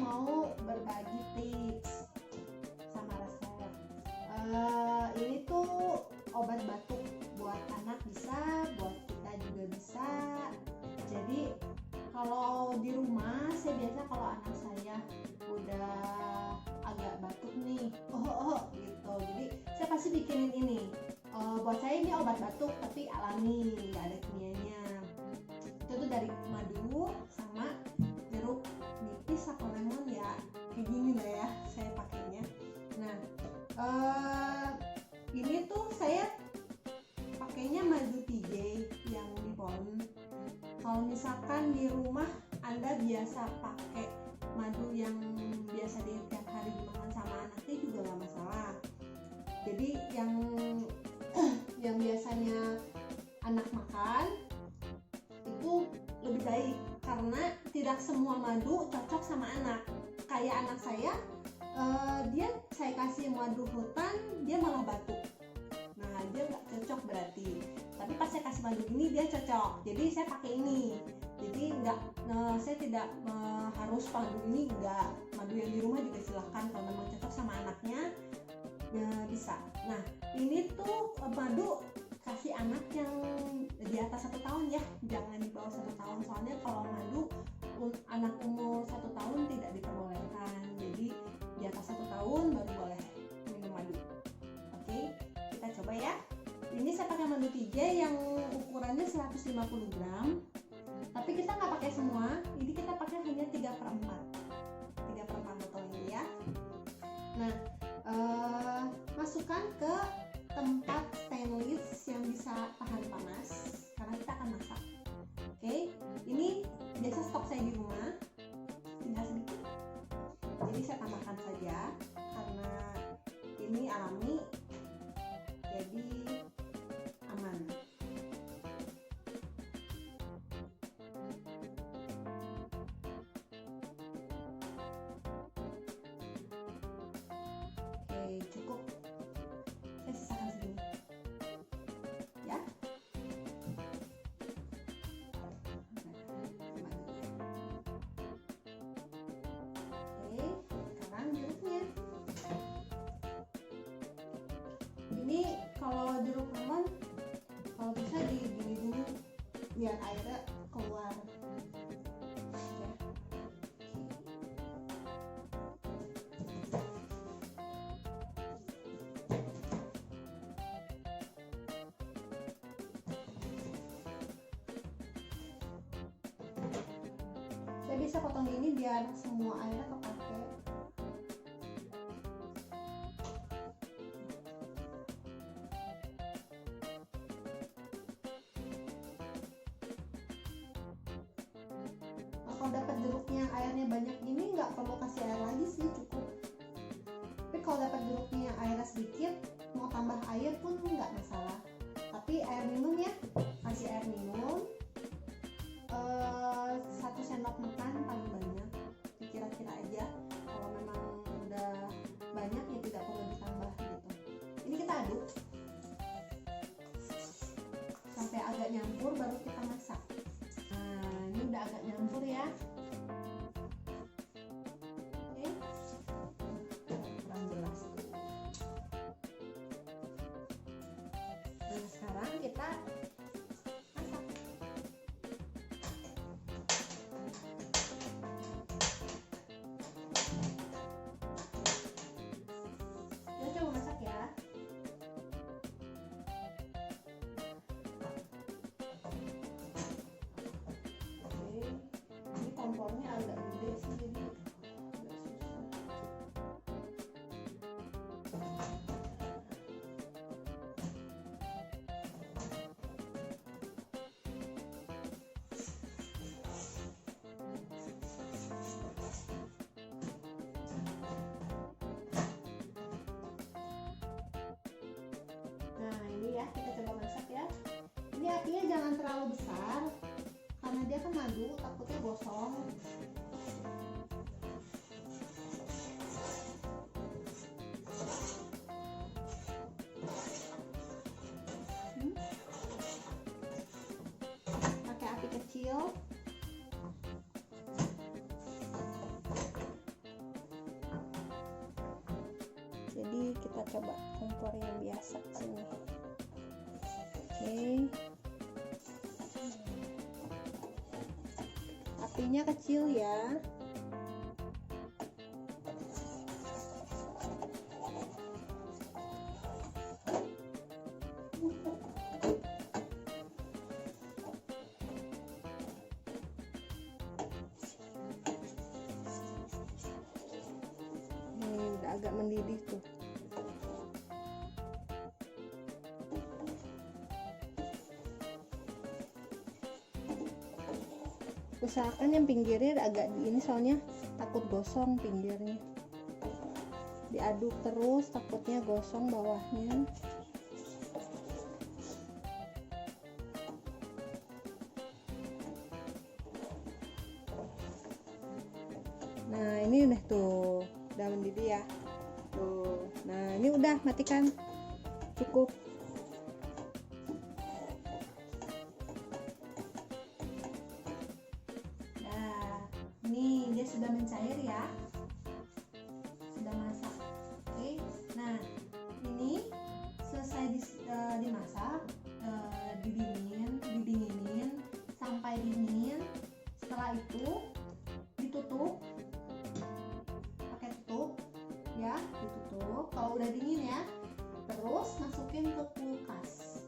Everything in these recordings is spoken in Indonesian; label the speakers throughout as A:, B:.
A: mau berbagi tips sama resep. Ini tuh obat batuk buat anak bisa, buat kita juga bisa. Jadi kalau di rumah saya biasa kalau anak saya udah agak batuk nih, gitu. Jadi saya pasti bikinin ini. Buat saya ini obat batuk tapi alami, nggak ada kimianya. Itu tuh dari madu sama jeruk nipis atau lemon ya, kayak gini lah ya saya pakainya. Nah, ini tuh saya pakainya madu TJ yang di pohon. Kalau misalkan di rumah Anda biasa pakai madu yang biasa di tiap hari dimakan sama anaknya juga nggak masalah. Jadi yang biasanya anak makan itu lebih baik karena tidak semua madu cocok sama anak. Kayak anak saya, saya kasih madu hutan dia malah batuk. Nah dia nggak cocok berarti. Tapi pas saya kasih madu ini dia cocok. Jadi saya pakai ini. Jadi saya tidak harus madu ini, enggak. Madu yang di rumah juga silahkan kalau memang cocok sama anaknya ya bisa. Nah ini tuh madu kasih anak yang di atas 1 tahun ya, jangan di bawah 1 tahun. Soalnya kalau madu anak umur 1 tahun tidak diperbolehkan. Jadi di atas 1 tahun baru boleh minum madu. Oke, kita coba ya. Ini saya pakai madu TJ yang ukurannya 150 gram. Tapi kita nggak pakai semua. Ini kita pakai hanya 3/4 botol ini ya. Nah, masukkan ke tempat stainless yang bisa tahan panas karena kita akan masak. Oke, ini biasa stok saya di rumah, tinggal sedikit. Jadi saya tambahkan saja karena ini alami, jadi aman. Oke, cukup. Saya sisakan segini ya. Oke, sekarang jeruknya. Ini kalau jeruk lemon, kalau bisa digini dulu biar airnya keluar ya. Saya bisa potong gini biar semua airnya kepake. Kalau dapat jeruknya yang airnya banyak gini nggak perlu kasih air lagi sih, cukup. Tapi kalau dapat jeruknya yang airnya sedikit, mau tambah air pun nggak masalah. Tapi air minum ya, kasih air minum 1 sendok makan paling banyak, kira-kira aja. Kalau memang udah banyak ya tidak perlu ditambah gitu. Ini kita aduk sampai agak nyampur baru kita masak. Nah ini udah agak nyampur ya. Oke, kurang jelas tuh. Nah sekarang kita masak. Kita coba masak ya. Oke, ini kompornya agak gede sih jadi agak susah. Nah ini ya, kita coba masak ya. Ini apinya jangan terlalu besar karena dia kan madu, takutnya gosong. Pakai api kecil. kita coba kompor yang biasa sini. Oke. Apinya kecil ya. Udah agak mendidih tuh. Usahakan yang pinggirnya agak di ini, soalnya takut gosong pinggirnya. Diaduk terus, takutnya gosong bawahnya. Nah ini udah tuh, udah mendidih ya tuh. Nah ini udah, matikan, cukup. Nah ini dia sudah mencair ya, sudah masak. Oke, nah ini selesai dimasak, didinginin sampai dingin. Setelah itu ditutup, pakai tutup ya, ditutup kalau udah dingin ya. Terus masukin ke kulkas.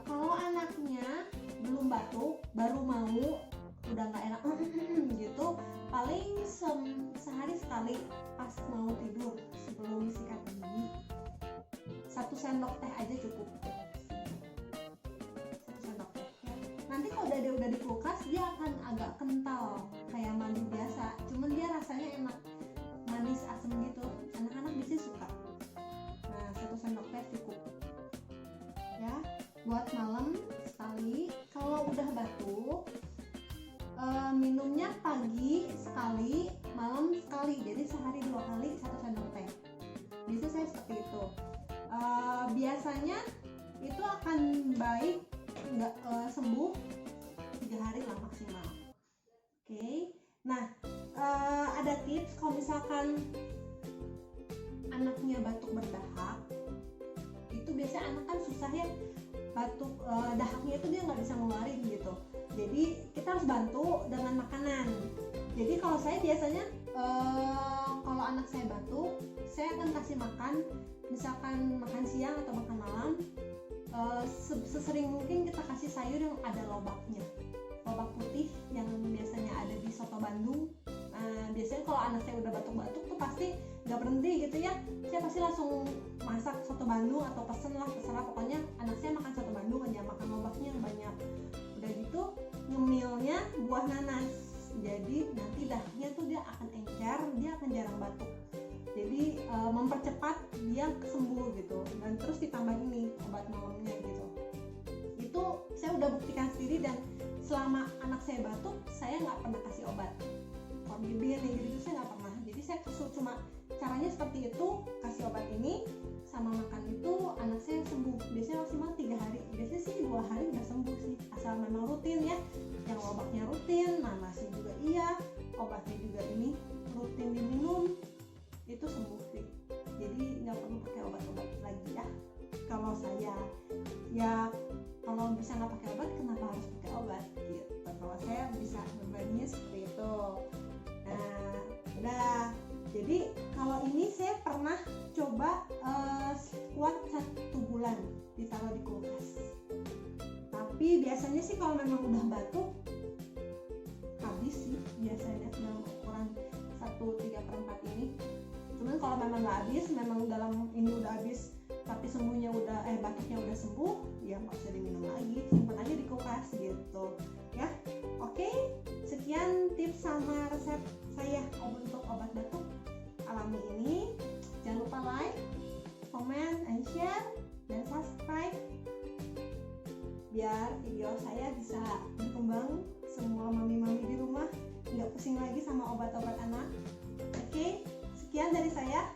A: Kalau anaknya belum batuk, baru mau, udah nggak enak gitu, paling sehari sekali pas mau tidur sebelum sikat gigi, 1 sendok teh aja cukup. 1 sendok teh ya. Nanti kalau udah di kulkas, dia akan agak kental kayak madu biasa, cuman dia rasanya enak, manis asam gitu, anak-anak biasanya suka. Nah 1 sendok teh cukup ya, buat malam sekali. Kalau udah batuk, minumnya pagi sekali, malam sekali, jadi sehari 2 kali 1 sendok teh. Biasanya saya seperti itu. Biasanya itu akan baik, nggak sembuh 3 hari lah maksimal. Oke. Nah ada tips kalau misalkan anaknya batuk berdahak, itu biasanya anak kan susah ya, batuk dahaknya itu dia nggak bisa ngeluarin gitu. Jadi kita harus bantu dengan makanan. Jadi kalau saya biasanya kalau anak saya batuk, saya akan kasih makan, misalkan makan siang atau makan malam, sesering mungkin kita kasih sayur yang ada lobaknya, lobak putih yang biasanya ada di soto Bandung. Biasanya kalau anak saya udah batuk-batuk tuh pasti nggak berhenti gitu ya, saya pasti langsung masak soto Bandung atau pesen lah, terserah, pokoknya anak saya makan soto Bandung aja, makan lobaknya yang banyak. Udah gitu ngemilnya buah nanas, jadi nanti dahnya tuh dia akan encer, dia akan jarang batuk, jadi mempercepat dia sembuh gitu. Dan terus ditambah ini obat malamnya gitu. Itu saya udah buktikan sendiri, dan selama anak saya batuk saya nggak pernah kasih obat. Kalau bibir yang gitu saya nggak pernah, jadi saya cuma caranya seperti itu, kasih obat ini sama makan itu, anak saya sembuh. Biasanya maksimal 3 hari, biasanya sih 2 hari udah sembuh sih, asal memang rutin ya, yang obatnya rutin, nanasnya juga iya, obatnya juga ini rutin diminum, itu sembuh sih. Jadi nggak perlu pakai obat-obat lagi ya. Kalau saya ya, kalau bisa nggak pakai obat, kenapa harus pakai obat gitu. Kalau saya bisa berbaginya seperti itu. Nah udah, jadi kalau ini saya pernah coba kuat 1 bulan ditaruh di kulkas. Tapi biasanya sih kalau memang udah batuk habis sih biasanya dalam ukuran 1/3/4 ini. Cuman kalau memang nggak habis, memang dalam ini udah habis tapi sembuhnya udah batuknya udah sembuh, ya nggak usah diminum lagi, simpan aja di kulkas gitu ya. Oke, sekian tips sama resep saya untuk obat batuk alami ini. Jangan lupa like, comment, and share, dan subscribe biar video saya bisa berkembang, semua mami-mami di rumah nggak pusing lagi sama obat-obat anak. Oke, sekian dari saya.